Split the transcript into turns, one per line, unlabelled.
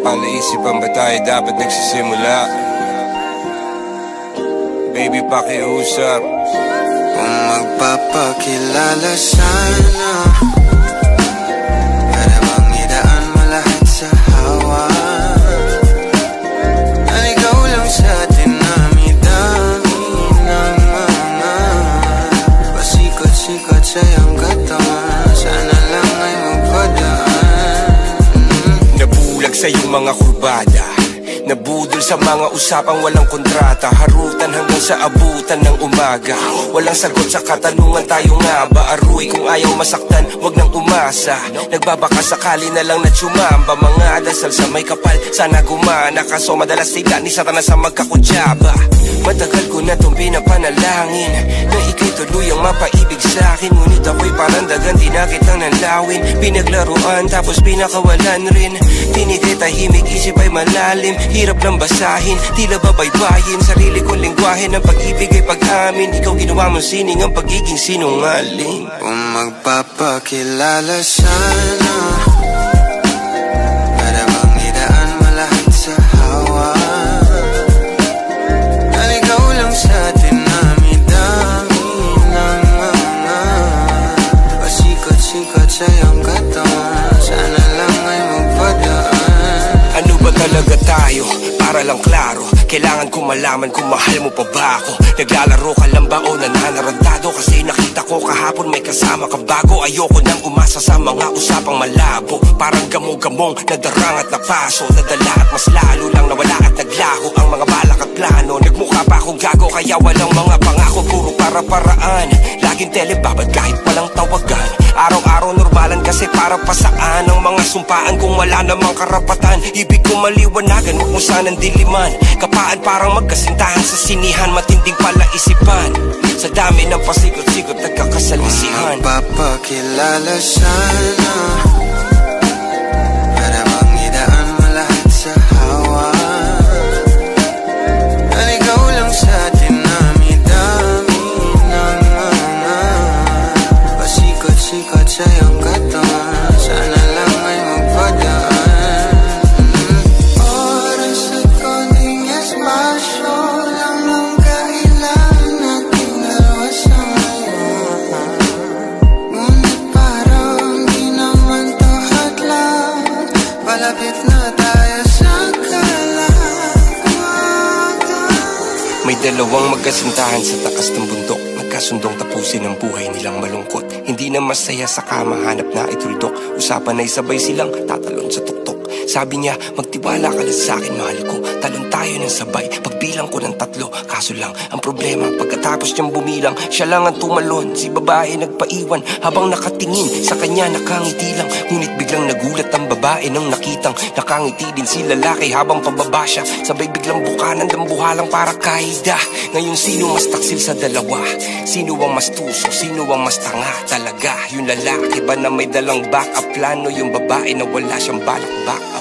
Palaisipan ba tayo dapat nagsisimula? Baby, pakiusap.
Kung magpapakilala sana, para bang idaan mo lahat sa hawa. Naligaw lang sa dinami-dami ng mga pasikot-sikot sa iyong katawan. Sana lang ay magpadaan.
Nabulag sa iyong mga kurbada, nabudol sa mga usapang walang kontrata. Harutan hanggang sa abutan ng umaga. Walang sagot sa katanungan, tayo nga ba aruy? Kung ayaw masaktan, wag nang umasa. Nagbabaka sakali na lang na tsumamba. Mga dasal sa may kapal, sana gumana. Kaso madalas sila ni Satanas sa magkakutsaba. Matagal ko na itong pinapanalangin na ika'y tuluyang mapaibig sa'kin. Ngunit ako'y parang dagan, di na kitang nanlawin. Pinaglaruan tapos pinakawalan rin. Tinigay tahimik, isip ay malalim. Hirap lang basahin, tila babaybayin. Sarili kong lingwahe ng pag-ibig ay pag-amin. Ikaw ginawa mong sining ang pagiging sinungaling.
Kung magpapakilala sana, para bang idaan mo lahat sa hawa. Naligaw lang sa dinami-dami ng mga pasikot-sikot sa iyong katawan. Sana lang ay magpadaan.
Ano ba talaga tayo? Para lang klaro, kailangan ko malaman kung mahal mo pa ba ako. Naglalaro ka lang ba o nananarantado? Kasi nakita ko kahapon may kasama ka bago. Ayoko nang umasa sa mga usapang malabo. Parang gamo-gamong nadarang at napaso. Nadala at mas lalo lang nawala at naglaho ang mga balak at plano. Nagmukha pa akong gago kaya walang mga pangako. Puro para-paraan, laging telebabad kahit walang tawagan. Araw-araw normalan kasi para pa saan ang mga sumpaan kung wala namang karapatan. Ibig ko maliwanagan, huwag mo sanang diliman. Kapaan parang magkasintahan sa sinihan, matinding palaisipan. Sa dami ng pasikot-sikot nagkakasalisihan.
Kung magpapakilala sana, para bang idaan mo lahat sa hawa. Naligaw lang sa dinami-dami ng mga pasikot-sikot sa iyong katawan. Sana lang ay magpadaan. Oras at konting espasyo lang ang kailangan nating dalawa sa ngayon. Ngunit parang di naman to hadlang. Palapit na tayo sa kalawakan.
May dalawang magkasintahan sa takas ng bundok. Nagkasundong tapusin ang buhay nilang malungkot. Hindi na masaya sa kama, hanap na ituldok. Usapan ay sabay silang tatalon sa tuktok. Sabi niya, magtiwala ka lang sa'kin, mahal ko. Talon tayo ng sabay, pagbilang ko ng 3. Kaso lang, ang problema, pagkatapos niyang bumilang, siya lang ang tumalon. Si babae nagpaiwan, habang nakatingin sa kanya nakangiti lang. Ngunit biglang nagulat ang babae nang nakitang nakangiti din si lalaki habang pababa siya. Sabay biglang bukanan ng buhalang para kaida. Ngayon sino mas taksil sa dalawa? Sino ang mas tuso? Sino ang mas tanga talaga? Yung lalaki ba na may dalang back up plano? Yung babae na wala siyang balak back up?